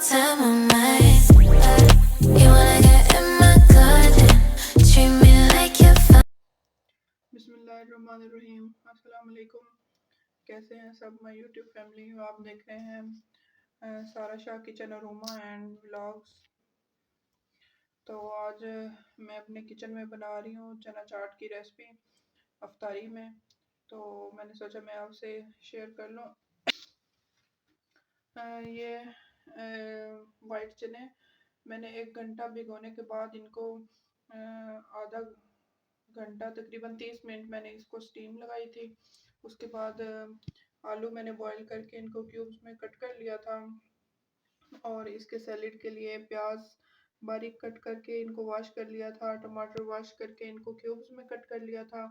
what's on my mind. You wanna get in my garden, treat me like you're fine. बिस्मिल्लाहिर्रहमानिर्रहीम। अस्सलाम वालेकुम। कैसे हैं सब माय यूट्यूब फैमिली? आप देख रहे हैं सारा Shah kitchen aroma and vlogs. तो आज मैं अपने किचन में बना रही हूँ चना चाट की रेसिपी अफ्तारी में। तो मैंने सोचा मैं आपसे शेयर कर लूँ। ये वाइट चने मैंने 1 घंटा भिगोने के बाद इनको आधा घंटा तकरीबन 30 मिनट मैंने इसको स्टीम लगाई थी। उसके बाद आलू मैंने बॉईल करके इनको क्यूब्स में कट कर लिया था और इसके सैलेड के लिए प्याज बारीक कट करके इनको वॉश कर लिया था, टमाटर वॉश करके इनको क्यूब्स में कट कर लिया था।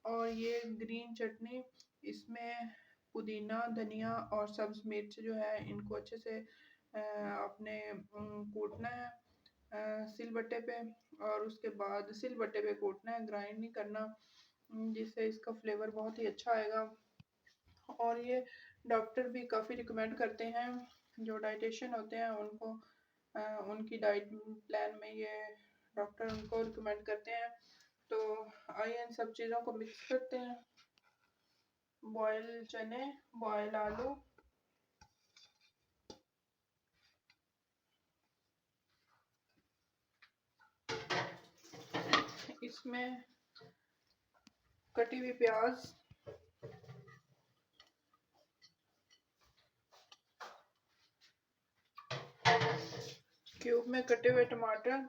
और ये ग्रीन चटनी, इसमें पुदीना, धनिया और सब्ज मिर्च जो है इनको अच्छे से आपने कूटना है सिलबट्टे पे, और उसके बाद सिलबट्टे पे कूटना है, ग्राइंड नहीं करना, जिससे इसका फ्लेवर बहुत ही अच्छा आएगा। और ये डॉक्टर भी काफ़ी रिकमेंड करते हैं, जो डाइटिशियन होते हैं उनको उनकी डाइट प्लान में ये डॉक्टर उनको रिकमेंड करते हैं। तो आइए इन सब चीज़ों को मिक्स करते हैं। बॉयल चने, बॉयल आलू, इसमें कटी हुई प्याज, क्यूब में कटे हुए टमाटर,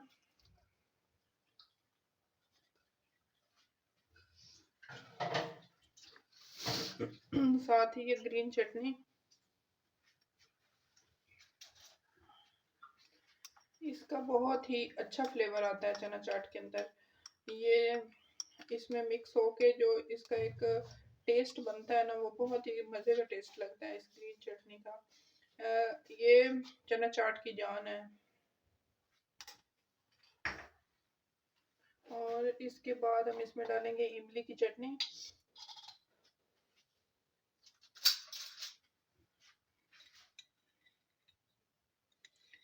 साथ ही ये ग्रीन चटनी। इसका बहुत ही अच्छा फ्लेवर आता है चना चाट के अंदर। ये इसमें मिक्स होके जो इसका एक टेस्ट बनता है ना, वो बहुत ही मज़े का टेस्ट लगता है इस ग्रीन चटनी का। ये चना चाट की जान है। और इसके बाद हम इसमें डालेंगे इमली की चटनी,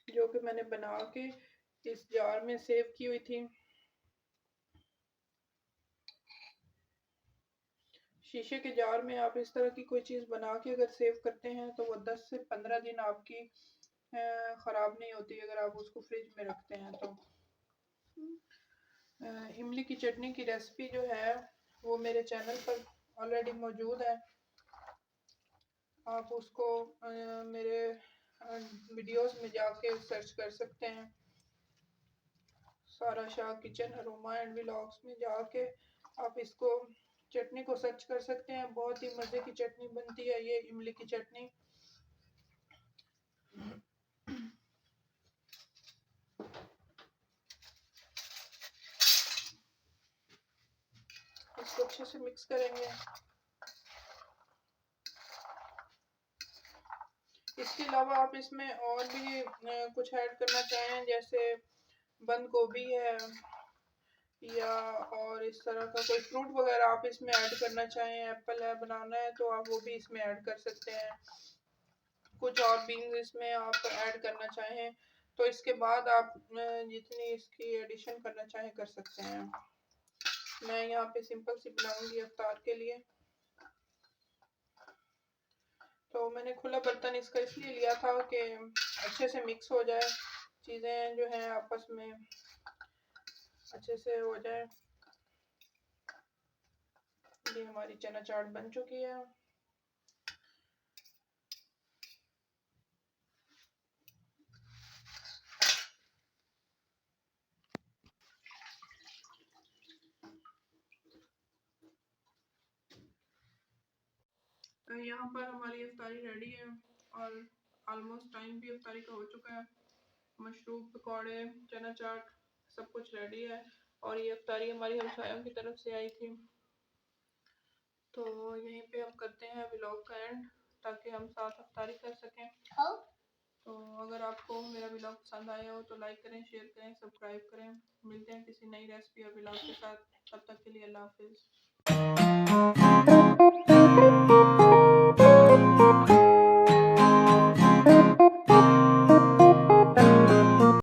जो कि मैंने बना के इस जार में सेव की हुई थी। शीशे के जार में आप इस तरह की कोई चीज़ बना के अगर सेव करते हैं तो वो 10 से 15 दिन आपकी ख़राब नहीं होती अगर आप उसको फ्रिज में रखते हैं तो। इमली की चटनी की रेसिपी जो है वो मेरे चैनल पर ऑलरेडी मौजूद है। आप उसको मेरे वीडियोस में जाके सर्च कर सकते हैं। सारा Shah kitchen aroma and vlogs में जाके आप इसको चटनी को सर्च कर सकते हैं। बहुत ही मज़े की चटनी बनती है ये इमली की चटनी। इसको अच्छे से मिक्स करेंगे। इसके अलावा आप इसमें और भी कुछ ऐड करना चाहें, जैसे बंद गोभी है या और इस तरह का कोई फ्रूट वगैरह आप इसमें ऐड करना चाहें, एप्पल है, बनाना है, तो आप वो भी इसमें ऐड कर सकते हैं। कुछ और बीन्स इसमें आप ऐड करना चाहें तो इसके बाद आप जितनी इसकी एडिशन करना चाहें कर सकते हैं। मैं यहाँ पे सिंपल सी बनाऊंगी अफ्तार के लिए। तो मैंने खुला बर्तन इसका इसलिए लिया था कि अच्छे से मिक्स हो जाए, चीज़ें जो हैं आपस में अच्छे से हो जाए। ये हमारी चना चाट बन चुकी है। तो यहाँ पर हमारी इफ्तारी रेडी है और ऑलमोस्ट टाइम भी इफ्तारी का हो चुका है। मशरूब, पकौड़े, चना चाट सब कुछ रेडी है। और ये इफ्तारी हमारी हमसायों की तरफ से आई थी। तो यहीं पे हम करते हैं व्लॉग का एंड, ताकि हम साथ इफ्तारी कर सकें। तो अगर आपको मेरा व्लॉग पसंद आया हो तो लाइक करें, शेयर करें, सब्सक्राइब करें। मिलते हैं किसी नई रेसिपी और व्लॉग के साथ। तब तक के लिए अल्लाह हाफिज़।